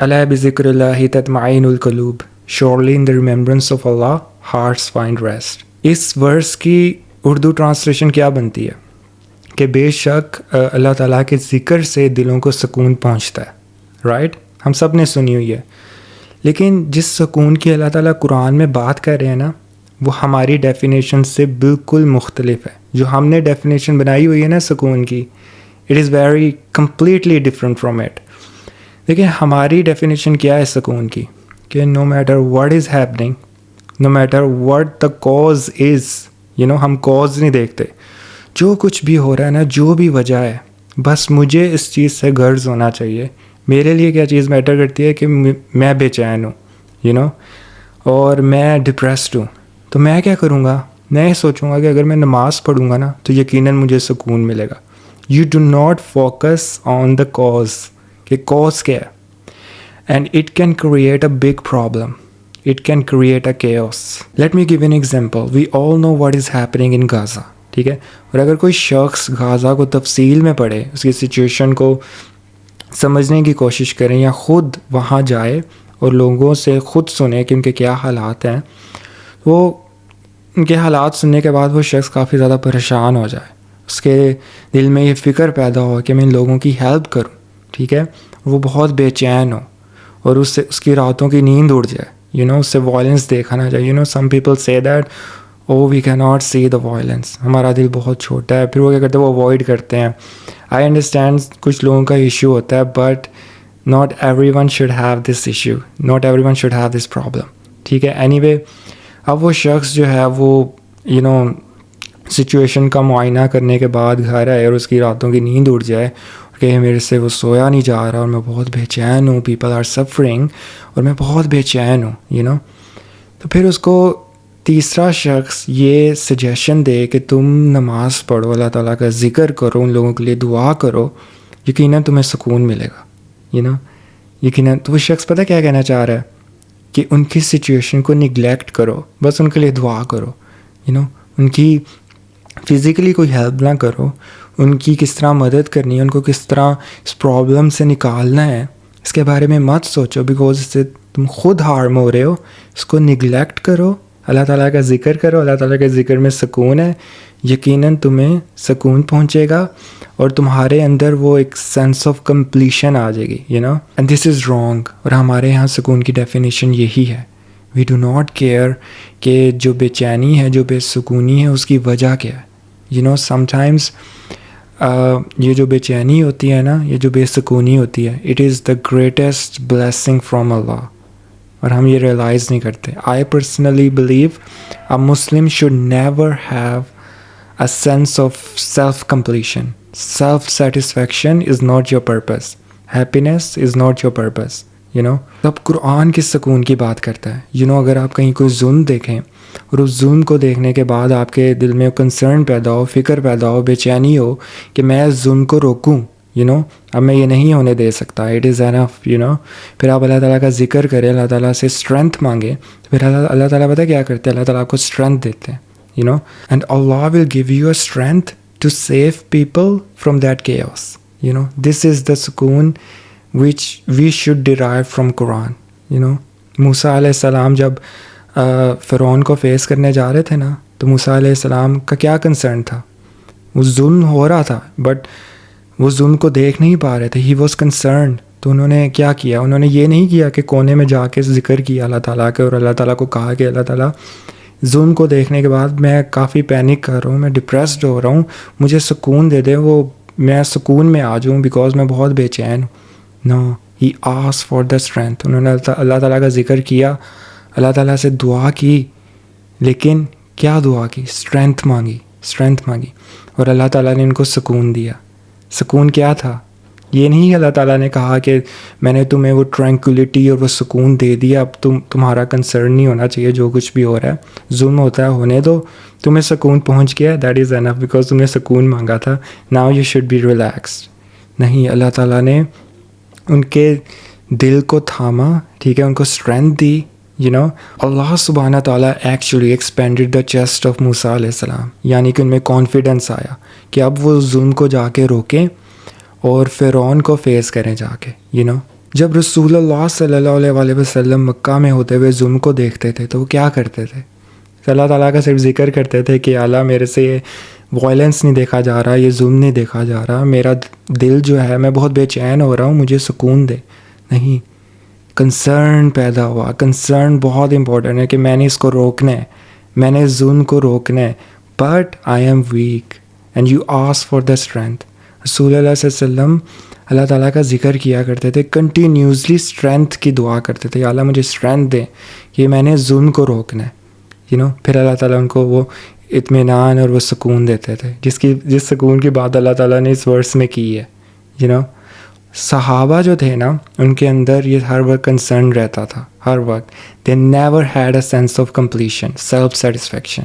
ألا بذكر الله تطمئن القلوب surely in the remembrance of Allah hearts find rest. اس ورس کی اردو ٹرانسلیشن کیا بنتی ہے کہ بے شک اللہ تعالیٰ کے ذکر سے دلوں کو سکون پہنچتا ہے، رائٹ؟ ہم سب نے سنی ہوئی ہے، لیکن جس سکون کی اللہ تعالیٰ قرآن میں بات کر رہے ہیں نا، وہ ہماری ڈیفینیشن سے بالکل مختلف ہے. جو ہم نے ڈیفینیشن بنائی ہوئی ہے نا سکون کی، it is very completely different from it. دیکھیں ہماری ڈیفینیشن کیا ہے سکون کی، کہ no matter what is happening, no matter what the cause is, ہم کاز نہیں دیکھتے، جو کچھ بھی ہو رہا ہے نا، جو بھی وجہ ہے، بس مجھے اس چیز سے غرض ہونا چاہیے. میرے لیے کیا چیز میٹر کرتی ہے کہ میں بے چین ہوں، اور میں ڈپریسڈ ہوں، تو میں کیا کروں گا؟ میں یہ سوچوں گا کہ اگر میں نماز پڑھوں گا نا تو یقیناً مجھے سکون ملے گا. You do not focus on the cause, کہ کاز کیا ہے. And it can create a big problem, it can create a chaos. Let me give an example. We all know what is happening in Gaza, ٹھیک ہے؟ اور اگر کوئی شخص غازہ کو تفصیل میں پڑھے، اس کی سچویشن کو سمجھنے کی کوشش کریں، یا خود وہاں جائے اور لوگوں سے خود سنیں کہ ان کے کیا حالات ہیں، وہ ان کے حالات سننے کے بعد وہ شخص کافی زیادہ پریشان ہو جائے، اس کے دل میں یہ فکر پیدا ہو کہ میں ان لوگوں کی ہیلپ کروں، ٹھیک ہے؟ وہ بہت بے چین ہو اور اس کی راتوں کی نیند اڑ جائے، اس سے وائلنس دیکھا نہ جائے. سم پیپل سے دیٹ وی کی ناٹ سی دا وائلنس، ہمارا دل بہت چھوٹا ہے، پھر وہ کیا کرتے ہیں؟ وہ اوائڈ کرتے ہیں. آئی انڈرسٹینڈ کچھ لوگوں کا ایشو ہوتا ہے، but not every one should have this issue, not every one should have this problem, ٹھیک ہے؟ اینی وے، اب وہ شخص جو ہے وہ سچویشن کا معائنہ کرنے کے بعد گھر آئے اور اس کی راتوں کی نیند اڑ جائے کہ میرے سے وہ سویا نہیں جا رہا اور میں بہت بے چین ہوں، پیپل آر سفرنگ اور میں بہت بے چین ہوں، تو پھر اس کو تیسرا شخص یہ سجیشن دے کہ تم نماز پڑھو، اللہ تعالیٰ کا ذکر کرو، ان لوگوں کے لیے دعا کرو، یقیناً تمہیں سکون ملے گا، یقیناً. تو وہ شخص پتہ کیا کہنا چاہ رہا ہے؟ کہ ان کی سچویشن کو نگلیکٹ کرو، بس ان کے لیے دعا کرو، ان کی فزیکلی کوئی ہیلپ نہ کرو، ان کی کس طرح مدد کرنی ہے، ان کو کس طرح اس پرابلم سے نکالنا ہے، اس کے بارے میں مت سوچو، بیکاز اس سے تم خود ہارم ہو رہے ہو. اس کو نگلیکٹ کرو، اللہ تعالیٰ کا ذکر کرو، اللہ تعالیٰ کے ذکر میں سکون ہے، یقیناً تمہیں سکون پہنچے گا اور تمہارے اندر وہ ایک سینس آف کمپلیشن آ جائے گی، اینڈ دس از رانگ. اور ہمارے یہاں سکون کی ڈیفینیشن یہی ہے. وی ڈو ناٹ کیئر کہ جو بے چینی ہے، جو بے سکونی ہے، اس کی وجہ کیا ہے. سم ٹائمز یہ جو بے چینی ہوتی ہے نا، یہ جو بے سکونی ہوتی ہے، it is the greatest blessing from اللہ، اور ہم یہ ریئلائز نہیں کرتے. I personally believe a Muslim should never have a sense of self completion. Self satisfaction is not your purpose, happiness is not your purpose. اب قرآن کس سکون کی بات کرتا ہے؟ اگر آپ کہیں کوئی ظلم دیکھیں اور اس ظلم کو دیکھنے کے بعد آپ کے دل میں کنسرن پیدا ہو، فکر پیدا ہو، بے چینی ہو کہ میں اس ظلم کو روکوں، اب میں یہ نہیں ہونے دے سکتا، اٹ از اینف، پھر آپ اللہ تعالیٰ کا ذکر کریں، اللہ تعالیٰ سے اسٹرینتھ مانگیں، پھر اللہ تعالیٰ پتہ کیا کرتے ہیں؟ اللہ تعالیٰ آپ کو اسٹرینتھ دیتے ہیں، and Allah will give you a strength to save people from that chaos. This is the سکون which we should derive from Quran. موسیٰ علیہ السلام جب فرعون کو فیس کرنے جا رہے تھے نا، تو موسیٰ علیہ السلام کا کیا کنسرن تھا؟ وہ ظلم ہو رہا تھا، بٹ وہ ظلم کو دیکھ نہیں پا رہے تھے. He was concerned. تو انہوں نے کیا کیا؟ انہوں نے یہ نہیں کیا کہ کونے میں جا کے ذکر کیا اللہ تعالیٰ کے، اور اللہ تعالیٰ کو کہا کہ اللہ تعالیٰ ظلم کو دیکھنے کے بعد میں کافی پینک کر رہا ہوں، میں ڈپریسڈ ہو رہا ہوں، مجھے سکون دے دیں، وہ میں سکون میں آ جاؤں بیکاز میں بہت بے چین ہوں. No, he ask for the strength. انہوں نے اللہ تعالیٰ کا ذکر کیا، اللہ تعالیٰ سے دعا کی، لیکن کیا دعا کی؟ اسٹرینتھ مانگی، اور اللہ تعالیٰ نے ان کو سکون دیا. سکون کیا تھا؟ یہ نہیں اللہ تعالیٰ نے کہا کہ میں نے تمہیں وہ ٹرینکولیٹی اور وہ سکون دے دیا، اب تمہارا کنسرن نہیں ہونا چاہیے جو کچھ بھی ہو رہا ہے، ظلم ہوتا ہے ہونے دو، تمہیں سکون پہنچ گیا، دیٹ از انف بیکاز تم نے سکون مانگا تھا، now you should be relaxed. نہیں، اللہ تعالیٰ نے ان کے دل کو تھاما، ٹھیک ہے، ان کو اسٹرینتھ دی. اللہ سبحانہ تعالیٰ actually expanded the chest of موسیٰ علیہ السلام، یعنی کہ ان میں کانفیڈنس آیا کہ اب وہ ظلم کو جا کے روکیں اور فرعون کو فیس کریں جا کے. جب رسول اللہ صلی اللہ علیہ وسلم مکہ میں ہوتے ہوئے ظلم کو دیکھتے تھے تو وہ کیا کرتے تھے؟ اللہ تعالیٰ کا صرف ذکر کرتے تھے کہ اعلیٰ میرے سے یہ وائلنس نہیں دیکھا جا رہا، یہ ظلم نہیں دیکھا جا رہا، میرا دل جو ہے میں بہت بے چین ہو رہا ہوں، مجھے سکون دے. نہیں، کنسرن پیدا ہوا. کنسرن بہت امپورٹنٹ ہے کہ میں نے اس کو روکنا ہے، میں نے ظلم کو روکنا ہے. But I am weak and you ask for the strength. رسول اللہ صلی اللہ علیہ وسلم اللہ تعالیٰ کا ذکر کیا کرتے تھے، کنٹینیوسلی اسٹرینتھ کی دعا کرتے تھے، یا اللہ مجھے اسٹرینتھ دیں کہ میں نے ظلم کو روکنا ہے. پھر اللہ تعالیٰ ان کو وہ اطمینان اور وہ سکون دیتے تھے، جس سکون کی بات اللہ تعالیٰ نے اس ورس میں کی ہے. صحابہ جو تھے نا، ان کے اندر یہ ہر وقت کنسرن رہتا تھا، ہر وقت. They never had a sense of completion, self satisfaction.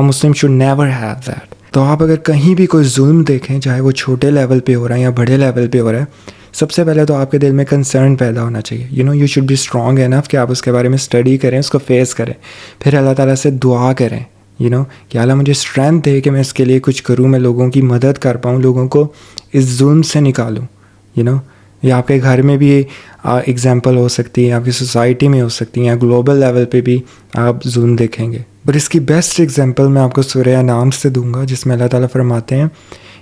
Muslim should never have that. تو آپ اگر کہیں بھی کوئی ظلم دیکھیں، چاہے وہ چھوٹے لیول پہ ہو رہا ہے یا بڑے لیول پہ ہو رہا ہے، سب سے پہلے تو آپ کے دل میں کنسرن پیدا ہونا چاہیے. You should be strong enough کہ آپ اس کے بارے میں اسٹڈی کریں، اس کو فیس کریں. پھر اللہ تعالیٰ سے دعا کریں کہ اللہ مجھے اسٹرینتھ دے کہ میں اس کے لیے کچھ کروں، میں لوگوں کی مدد کر پاؤں، لوگوں کو اس ظلم سے نکالوں. یا آپ کے گھر میں بھی ایگزامپل ہو سکتی ہے، آپ کی سوسائٹی میں ہو سکتی ہیں، یا گلوبل لیول پہ بھی آپ ظلم دیکھیں گے. بٹ اس کی بیسٹ ایگزامپل میں آپ کو سورہ انعام سے دوں گا، جس میں اللہ تعالیٰ فرماتے ہیں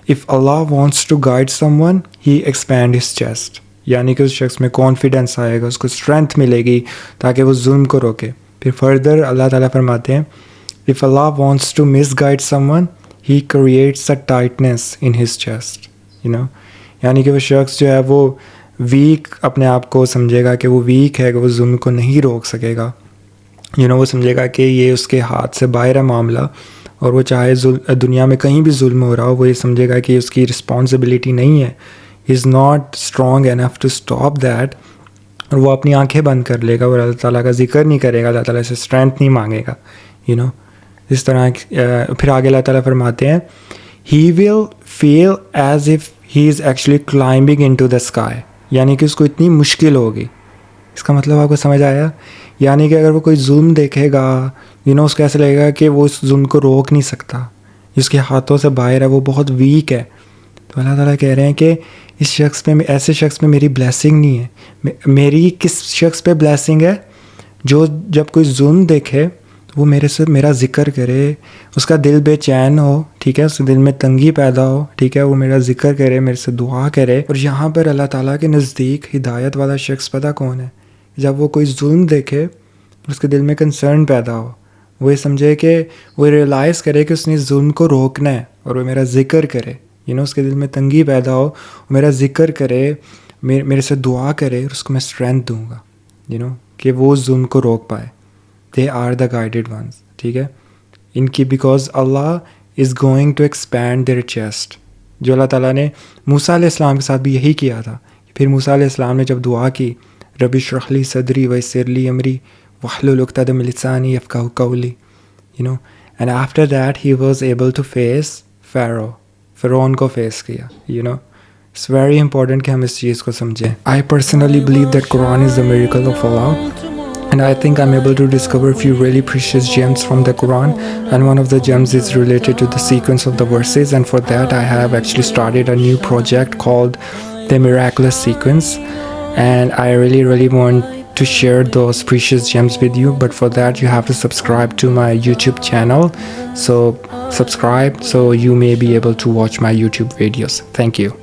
if Allah wants to guide someone he expand his chest. یعنی کہ اس شخص میں کانفیڈنس آئے گا، اس کو اسٹرینتھ ملے گی تاکہ وہ ظلم کو روکے. پھر فردر اللہ تعالیٰ فرماتے ہیں if Allah wants to misguide someone he creates a tightness in his chest. یعنی کہ وہ شخص جو ہے وہ ویک اپنے آپ کو سمجھے گا کہ وہ ویک ہے، کہ وہ ظلم کو نہیں روک سکے گا. وہ سمجھے گا کہ یہ اس کے ہاتھ سے باہر ہے معاملہ، اور وہ چاہے دنیا میں کہیں بھی ظلم ہو رہا ہو، وہ یہ سمجھے گا کہ اس کی رسپانسبلٹی نہیں ہے. He is not strong enough to stop that. اور وہ اپنی آنکھیں بند کر لے گا اور اللہ تعالیٰ کا ذکر نہیں کرے گا، اللہ تعالیٰ سے اسٹرینتھ نہیں مانگے گا. اس طرح پھر آگے اللہ تعالیٰ فرماتے ہیں he will feel as if he is actually climbing into the sky. یعنی کہ اس کو اتنی مشکل ہوگی. اس کا مطلب آپ کو سمجھ آیا؟ یعنی کہ اگر وہ کوئی ظلم دیکھے گا، اس کو ایسا لگے گا کہ وہ اس ظلم کو روک نہیں سکتا، اس کے ہاتھوں سے باہر ہے، وہ بہت ویک ہے. تو اللہ تعالیٰ کہہ رہے ہیں کہ اس شخص پہ، ایسے شخص پہ میری بلیسنگ نہیں ہے. میری کس شخص پہ بلیسنگ ہے؟ جو جب کوئی ظلم دیکھے وہ میرے سے میرا ذکر کرے، اس کا دل بے چین ہو، ٹھیک ہے، اس کے دل میں تنگی پیدا ہو، ٹھیک ہے، وہ میرا ذکر کرے، میرے سے دعا کرے. اور یہاں پر اللہ تعالیٰ کے نزدیک ہدایت والا شخص پتہ کون ہے؟ جب وہ کوئی ظلم دیکھے، اس کے دل میں کنسرن پیدا ہو، وہ یہ سمجھے کہ وہ ریئلائز کرے کہ اس نے ظلم کو روکنا ہے، اور وہ میرا ذکر کرے. اس کے دل میں تنگی پیدا ہو، میرا ذکر کرے، میرے سے دعا کرے، اور اس کو میں اسٹرینتھ دوں گا کہ وہ ظلم کو روک پائے. They are the guided ones. ٹھیک ہے، ان کی because Allah is going to expand their chest. جو اللہ تعالیٰ نے موسیٰ علیہ السلام کے ساتھ بھی یہی کیا تھا. پھر موسیٰ علیہ السلام نے جب دعا کی رب اشرح لی صدری ویسر لی امری واحلل عقدۃ من لسانی یفقہوا قولی، and after that he was able to face فرعون کو فیس کیا. اٹس ویری امپورٹنٹ کہ ہم اس چیز کو سمجھیں. آئی personally believe that Quran is the miracle of Allah. And I think I'm able to discover a few really precious gems from the Quran, and one of the gems is related to the sequence of the verses, and for that I have actually started a new project called The Miraculous Sequence, and I really want to share those precious gems with you, but for that you have to subscribe to my YouTube channel. So subscribe so you may be able to watch my YouTube videos. Thank you.